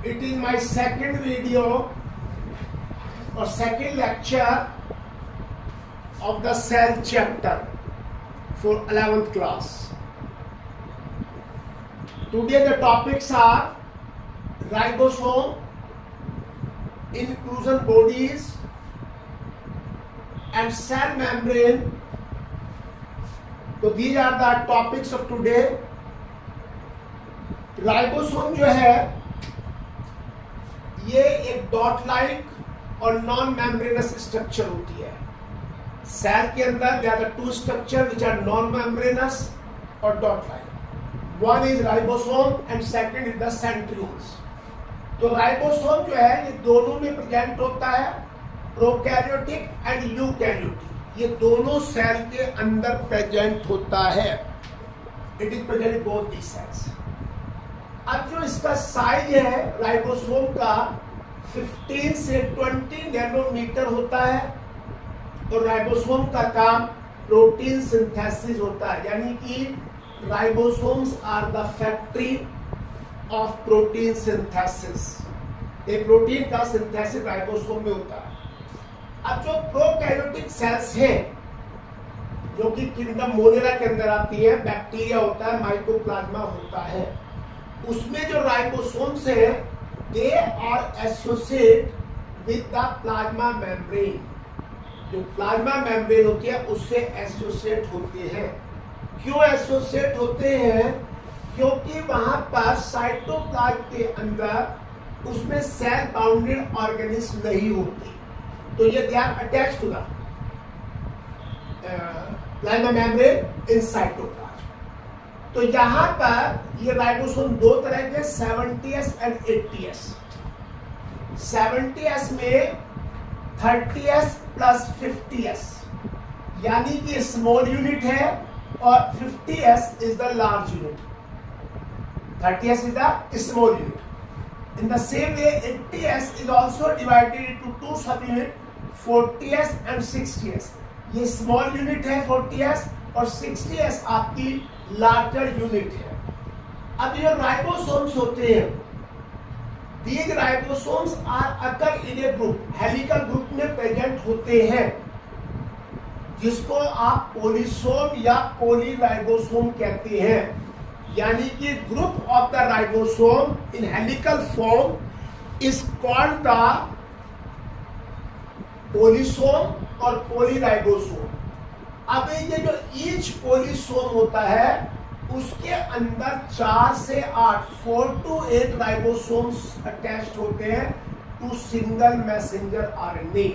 It is my second video or second lecture of the cell chapter for 11th class. Today the topics are ribosome, inclusion bodies and cell membrane. So these are the topics of today. Ribosome जो है ये एक dot like और non membranous structure होती है. Cell के अंदर there are two structure which are non membranous और dot like. One is ribosome and second is the centrioles. तो राइबोसोम जो है ये दोनों में प्रेजेंट होता है, प्रोकैरियोटिक एंड यूकैरियोटिक. ये दोनों सेल के अंदर प्रेजेंट होता है. It is present in both the cells. अब जो इसका साइज है राइबोसोम का 15 से 20 नैनोमीटर होता है. तो राइबोसोम का काम प्रोटीन सिंथेसिस होता है, यानी कि ribosomes are the factory of protein synthesis. एक प्रोटीन का सिंथेसिस राइबोसोम में होता है. अब जो प्रोकैरियोटिक सेल्स हैं जो कि किंगडम मोनेरा के अंदर आती है, बैक्टीरिया होता है, माइकोप्लाज्मा होता है, उसमें जो राइबोसोम्स है they are associate with the plasma membrane. जो प्लाज्मा मेम्ब्रेन होती है उससे एसोसिएट होते हैं. क्यों एसोसिएट होते हैं? क्योंकि वहां पर साइटोप्लाज्म के अंदर उसमें सेल बाउंडेड ऑर्गेनिज्म नहीं होती. तो ये they are attached to the plasma membrane in cytoplasm. तो यहां पर ये राइबोसोम दो तरह के 70S एंड 80S. 70S में 30S प्लस 50S यानी कि स्मॉल यूनिट है और 50S is the large unit. 30S is the small unit. In the same way 80S is also divided into two sub unit, 40S and 60S. ये small unit है 40S और 60S आपकी larger unit है. अब ये ribosomes होते हैं, these ribosomes are occur in a group, helical group में प्रेजेंट होते हैं, जिसको आप पोलिसोम या पॉलीराइबोसोम कहते हैं. यानी कि group of the ribosome in helical form is called the polysome और पॉलीराइबोसोम. अब ये जो ईच पोलिसोम होता है उसके अंदर 4 से 8 4 to 8 राइबोसोम्स अटैच्ड होते हैं टू सिंगल मैसेंजर आरएनए.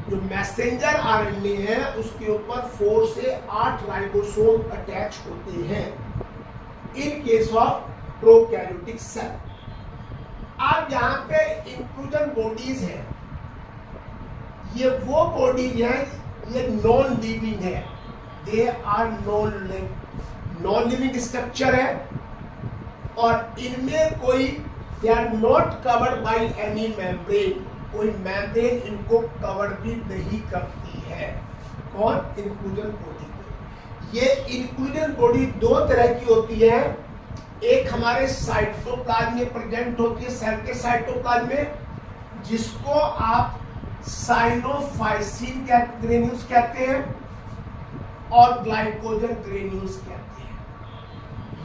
जो मैसेंजर आरएनए है उसके ऊपर 4 से 8 राइबोसोम अटैच होते हैं in case of prokaryotic cell. अब यहाँ पे इंक्लूजन बॉडीज है. ये वो बॉडीज है, ये नॉन लिविंग है. They are non living structure है और इनमें कोई they are not covered by any membrane. कोई मेम्ब्रेन इनको कवर भी नहीं करती है. कौन? Inclusion body. ये इंक्लूजन बॉडी दो तरह की होती है. एक हमारे साइटोप्लाज्म में प्रेजेंट होती है, सेल के साइटोप्लाज्म में, जिसको आप साइनोफाइसिन ग्रेन्यूल्स कहते हैं और ग्लाइकोजन ग्रेन्यूल्स कहते हैं.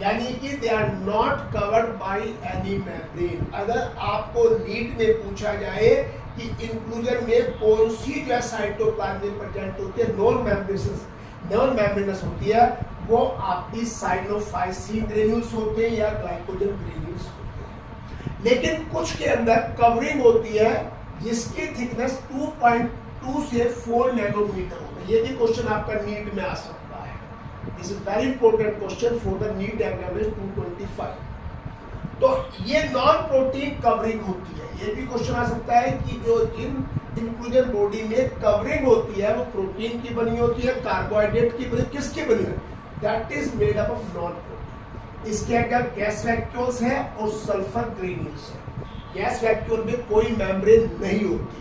यानी कि they are not covered by any membrane. अगर आपको नीट में पूछा जाए कि इंक्लूजन में कौन सी जो साइटोप्लाज्म में प्रेजेंट होती है, नॉन मेम्ब्रेनस होती है, वो आपकी साइनोफाइसिन ग्रेन्यूल्स होते हैं या ग्लाइकोजन ग्रेन्यूल्स होते हैं. लेकिन कुछ के अंदर कवरिंग होती है जिसकी थिकनेस 2.2 से 4 नैनोमीटर होता है. ये भी क्वेश्चन आपका नीट में आ सकता है. This is very important question for the NEET examination 225. तो ये नॉन प्रोटीन कवरिंग होती है. ये भी क्वेश्चन आ सकता है कि जो इंक्लूजन बॉडी में कवरिंग होती है वो प्रोटीन की बनी होती है, कार्बोहाइड्रेट की बनी, किसकी बनी है? That is made up of non protein. इसके अंदर गैस वैक्यूल्स है और सल्फर ग्रेन्यूल्स है. गैस वैक्यूल में कोई मेम्ब्रेन नहीं होती.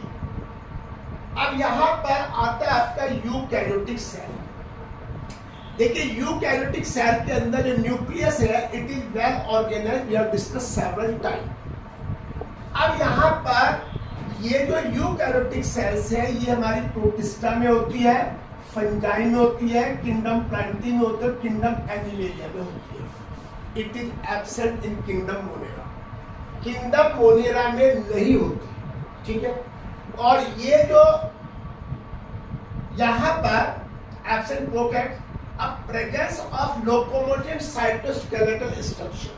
अब यहां पर आता है आपका यूकैरियोटिक सेल. देखिए यूकैरियोटिक सेल के अंदर जो न्यूक्लियस है it is well organised. We have discuss several time. अब यहाँ पर ये जो यूकैरियोटिक सेल्स है ये हमारी प्रोटिस्टा में होती है, फंजाई में होती है, किंगडम प्लांटी में होती है, किंगडम एनिमेलिया में होती है। It is absent in kingdom Monera, kingdom Monera में नहीं होती, ठीक है। और ये जो यहाँ पर एब्सेंट प्रोकैट, अब presence of locomotive cytoskeletal structure,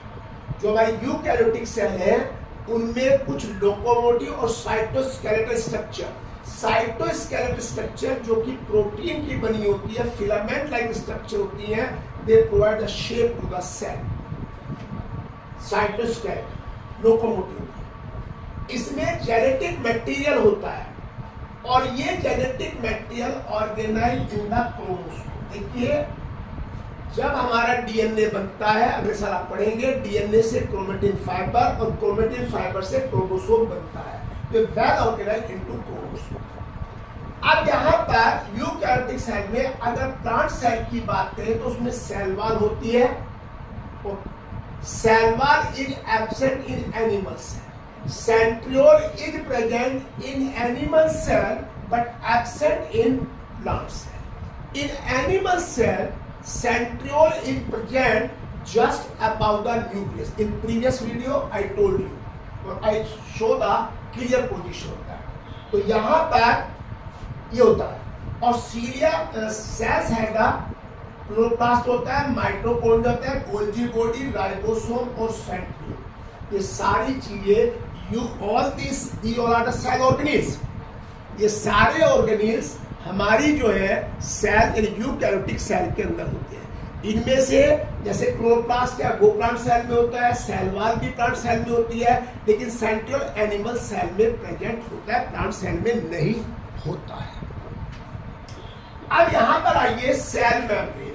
जो हमारी यूकैरियोटिक सेल है उनमें कुछ लोकोमोटिव और साइटोस्केलेटल स्ट्रक्चर, साइटोस्केलेटल स्ट्रक्चर जो कि प्रोटीन की बनी होती है, फिलामेंट लाइक स्ट्रक्चर होती है, they provide the shape to the cell. Cytoskeletal locomotive, इसमें जेनेटिक मटेरियल होता है और ये genetic material organised in the chromosome. देखिए जब हमारा डीएनए बनता है, अगले साल आप पढ़ेंगे, डीएनए से क्रोमेटिन फाइबर और क्रोमेटिन फाइबर से क्रोमोसोम बनता है, तो वेल ऑर्गेनाइज्ड इनटू क्रोमोसोम। अब यहाँ पर यूकैरियोटिक सेल में अगर प्लांट सेल की बात करें तो उसमें सेल वॉल होती है, cell wall is absent in animal cell, centriole is present in animal cell but absent in plant cell. In animal cell centriole is present just above the nucleus. In previous video I told you, or I show the clear position होता है। तो यहाँ पर ये होता है और सीलिया sales है का क्लोरोप्लास्ट होता है, माइटोकॉन्ड्रिया होता है, गोल्जी बॉडी, राइबोसोम और सेंट्रियोल। ये सारी चीजें all are the cell organelles, ये सारे ऑर्गेनिल्स हमारी जो है सेल यूकैरियोटिक सेल के अंदर होते हैं। इनमें से जैसे क्लोरोप्लास्ट या वो प्लांट सेल में होता है, सेल वॉल भी प्लांट सेल में होती है, लेकिन सेंट्रियोल एनिमल सेल में प्रेजेंट होता है, प्लांट सेल में नहीं होता है। अब यहाँ पर आइए सेल मेम्ब्रेन।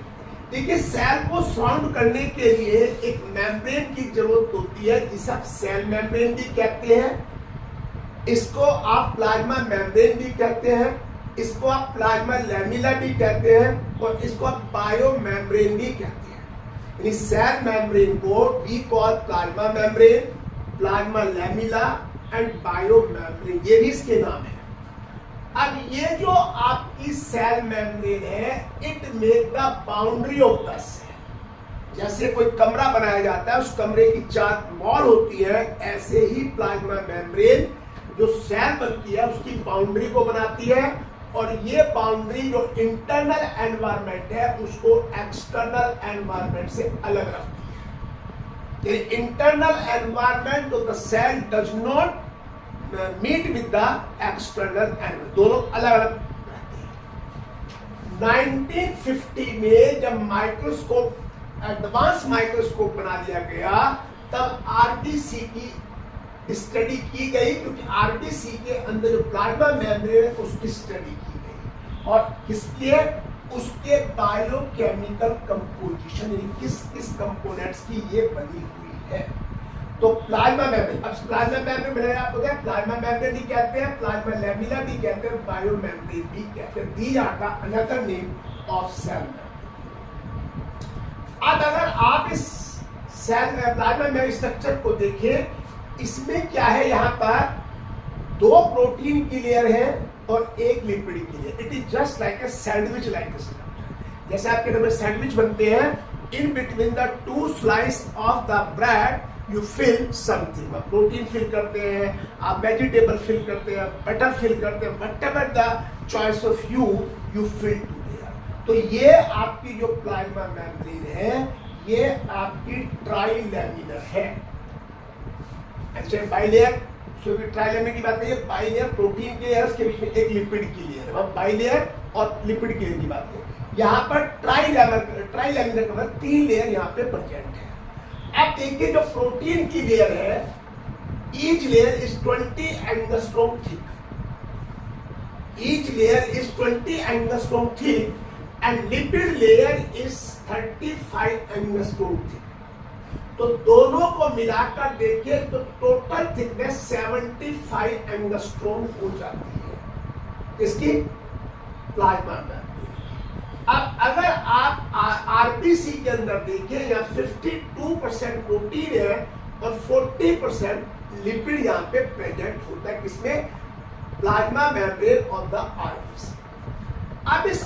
देखिए सेल को सराउंड करने के लिए एक मेम्ब्रेन की जरूरत होती है जिसे आप सेल मेम्ब्रेन भी कहते हैं, इसको आप प्लाज्मा मेम्ब्रेन भी कहते हैं, इसको आप प्लाज्मा लैमिला भी कहते हैं और इसको आप बायो मेम्ब्रेन भी कहते हैं। यानी सेल मेम्ब्रेन को we call plasma membrane, plasma lamella and bio membrane, ये भी इसके नाम है। अब ये जो आपकी सेल मेम्ब्रेन है, it make the boundary of the cell. जैसे कोई कमरा बनाया जाता है, उस कमरे की चार वॉल होती है, ऐसे ही प्लाज्मा मेम्ब्रेन जो सेल बनती है उसकी बाउंड्री को बनाती है और ये बाउंड्री जो इंटरनल एनवायरनमेंट है उसको एक्सटर्नल एनवायरनमेंट से अलग रखती है। Internal environment of the cell does not meet with the external environment, दोनों अलग अलग रहते हैं। 1950 में जब माइक्रोस्कोप, एडवांस माइक्रोस्कोप बना लिया गया, तब आरबीसी की स्टडी की गई, क्योंकि आरबीसी के अंदर जो प्लाज्मा मेम्ब्रेन है उसकी स्टडी की गई और किसके, उसके बायोकेमिकल कंपोजिशन, यानी किस किस कंपोनेंट्स की ये बनी हुई है। तो प्लाज्मा मेम्ब्रेन, अब प्लाज्मा मेम्ब्रेन मैंने आपको क्या, प्लाज्मा मेम्ब्रेन भी कहते हैं, प्लाज्मा लैमिला भी कहते हैं, बायो मेम्ब्रेन भी कहते हैं। These are the another name of cell membrane. अब अगर आप इस सेल प्लाज्मा मेम्ब्रेन स्ट्रक्चर को देखें, इसमें क्या है, यहाँ पर दो प्रोटीन की लेयर है और एक लिपिड की layer. It is just like a sandwich like structure. जैसे आपके घर में सैंडविच बनते हैं, in between the two slice of the bread you fill something. Protein fill करते हैं, आप वेजिटेबल फिल करते हैं, बटर फिल करते हैं, whatever the choice of you fill two layer. तो ये आपकी जो प्लाज्मा मेम्ब्रेन है, ये आपकी ट्राइलैमिनर है। ऐसे बाइलेयर, ट्राइलेमिनर की बात करिए, बाइलेयर प्रोटीन की लेयर, उसके बीच में एक लिपिड की लेयर, हम बाइलेयर और लिपिड की लेयर की बात करें। यहाँ पर ट्राइलेमिनर का मतलब 3 लेयर यहाँ पे प्रेजेंट है। अब देखिए जो प्रोटीन की लेयर है, each layer is 20 angstrom thick, each layer is 20 angstrom thick and lipid layer is 35 angstrom thick. तो दोनों को मिलाकर देखें तो टोटल थिकनेस 75 एंगस्ट्रोम हो जाती है इसकी प्लाज्मा मेम्ब्रेन। अब अगर आप आरबीसी के अंदर देखें, या 52% प्रोटीन है और 40% लिपिड यहाँ पे प्रेजेंट होता है, किसमें? Plasma membrane of the arteries. अब इस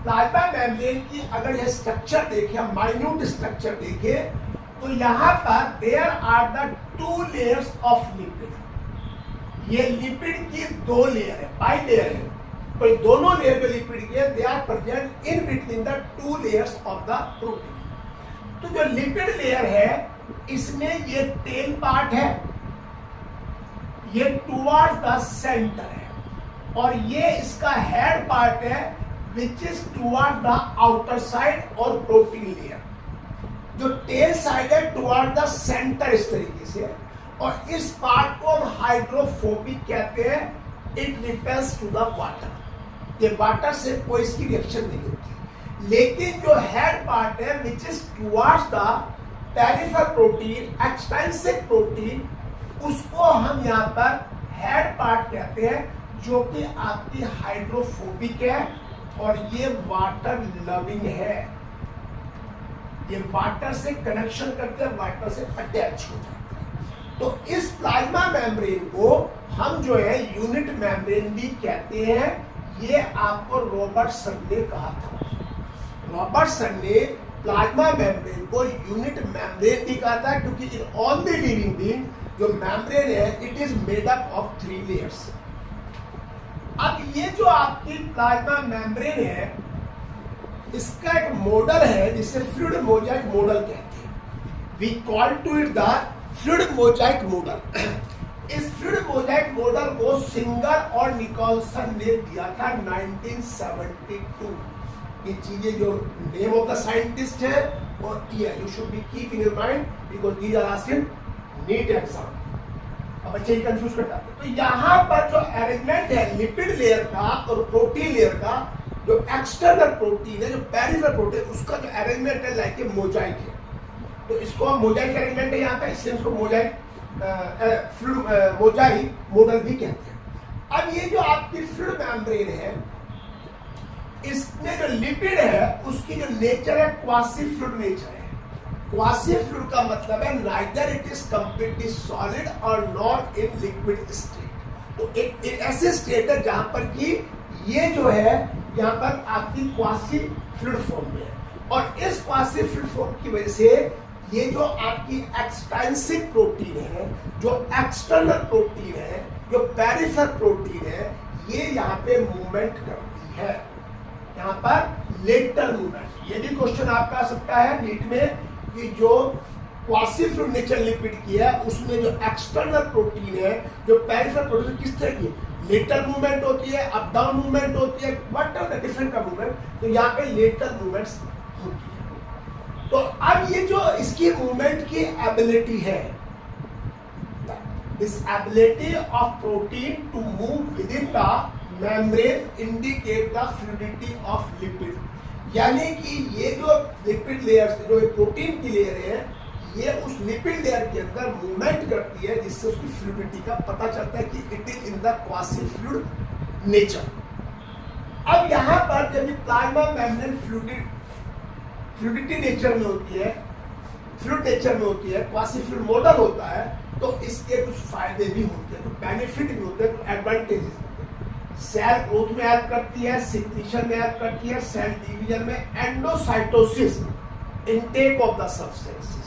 प्लाज्मा मेम्ब्रेन की अगर यह स्ट्रक्चर देखें, माइन्यूट स्ट्रक्चर देखें, तो यहाँ पर there are the 2 layers of lipid. ये लिपिड की 2 लेयर है, बाई लेयर है, तो दोनों लेयर में लिपिड के they are present in between the 2 layers of the protein. तो जो लिपिड लेयर है इसमें ये टेल पार्ट है, ये टुवर्ड्स द सेंटर है, और ये इसका हेड पार्ट है which is toward the outer side और प्रोटीन लेयर। जो टेल साइड है टुवर्ड द सेंटर इस तरीके से, और इस पार्ट को हम हाइड्रोफोबिक कहते हैं। It repels to the water, ये वाटर से कोई इसकी रिएक्शन नहीं होती। लेकिन जो हेड पार्ट है which is towards the peripheral protein, extensive protein, उसको हम यहाँ पर हेड पार्ट कहते हैं, जो कि आपकी हाइड्रोफोबिक है और ये वाटर लविंग है। ये वाटर से कनेक्शन करते हैं, वाटर से अटैच हो जाते हैं। तो इस प्लाज्मा मेम्ब्रेन को हम जो है यूनिट मेम्ब्रेन भी कहते हैं। ये आपको रॉबर्टसन ने कहा था। रॉबर्टसन ने प्लाज्मा मेम्ब्रेन को यूनिट मेम्ब्रेन भी कहा था, क्योंकि in all the living being जो मेम्ब्रेन है it is made up of 3 layers. अब ये जो आपकी प्लाज्मा मेम्ब्रेन है, इसका एक मॉडल है जिसे फ्लूइड मोजाइक मॉडल कहते हैं। We call to it the fluid mosaic model. इस फ्लूइड मोजाइक मॉडल को सिंगर और निकोलसन ने दिया था 1972। ये चीजें जो नेम ऑफ द साइंटिस्ट है और year you should be keep in your mind, because these are asked in NEET exam. अब बच्चे कंफ्यूज कर जाते हैं। तो यहाँ पर जो अरेंजमेंट है लिपिड लेयर का और प्रोटीन लेयर का, जो एक्सटर्नल प्रोटीन है, जो पेरिफेरल प्रोटीन, उसका जो अरेंजमेंट है लाइक ए मोजाइक है। तो इसको हम मोजाइक अरेंजमेंट है यहाँ पे, इसलिए इसको मोजाइक मॉडल भी कहते हैं। अब ये जो आपकी फ्लूइड मेम्ब्रेन है, इसमें जो लिपिड है उसकी जो नेचर है क्वासी फ्लूइड नेचर है। क्वासी फ्लूइड का मतलब है neither it is completely solid और नॉट इन लिक्विड स्टेट। तो एक ऐसे स्टेट है जहां पर कि ये जो है यहाँ पर आपकी क्वासी फ्लूइड फॉर्म में है, और इस क्वासी फ्लूइड फॉर्म की वजह से ये जो आपकी एक्सटेंसिव प्रोटीन है, जो एक्सटर्नल प्रोटीन है, जो पेरिफेरल प्रोटीन है, ये यहाँ पे मूवमेंट करती है। यहाँ पर लेटरल मूवमेंट। ये भी क्वेश्चन आपका आ सकता है नीट में कि जो क्वासी फ्लूइड नेचर लिपिड की है उसमें जो एक्सटर्नल प्रोटीन है, जो पेरिफेरल प्रोटीन, किस तरह की लेटरल मूवमेंट होती है, अप डाउन मूवमेंट होती है, व्हाट आर द डिफरेंट का मूवमेंट। तो यहाँ पे लेटरल मूवमेंट्स होती है। तो अब ये जो इसकी मूवमेंट की एबिलिटी है, this ability of protein to move within the membrane indicate the fluidity of lipid. यानी कि ये जो लिपिड लेयर, जो प्रोटीन की लेयर है, ये उस लिपिड लेयर के अंदर मूवमेंट करती है, जिससे उसकी फ्लूइडिटी का पता चलता है कि it is in the quasi fluid nature. अब यहाँ पर जब प्लाज्मा मेम्ब्रेन फ्लूइडिटी नेचर में होती है, फ्लूइड नेचर में होती है, क्वासी फ्लूइड मॉडल होता है, तो इसके कुछ फायदे भी होते हैं, तो बेनिफिट भी होते हैं, तो एडवांटेजेस होते हैं। सेल ग्रोथ में हेल्प करती है, सिक्रीशन में हेल्प करती है, सेल डिवीजन में, endocytosis, intake of the substances,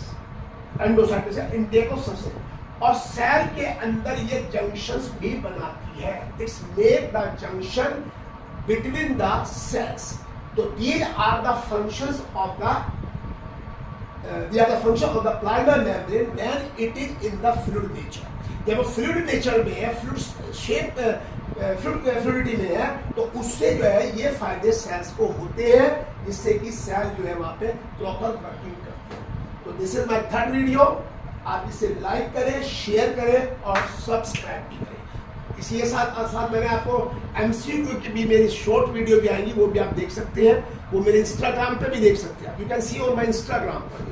endocytosis intake of substance, और सेल के अंदर ये जंक्शंस भी बनाती है। It's make the junction between the cells. तो these are the functions of the plasma membrane when it is in the fluid nature। जब वो फ्लूइड नेचर में है, फ्लूइड शेप फ्लूइडिटी में है, तो उससे जो है ये फायदे सेल्स को होते हैं, जिससे कि सेल जो है वहां पे प्रॉपर वर्किंग करते हैं। तो this is my third video. आप इसे लाइक करें, शेयर करें और सब्सक्राइब भी करें। इसी के साथ मैंने आपको MCQ की भी मेरी शॉर्ट वीडियो भी आएंगी, वो भी आप देख सकते हैं। वो मेरे इंस्टाग्राम पे भी देख सकते हैं। You can see on my Instagram पर।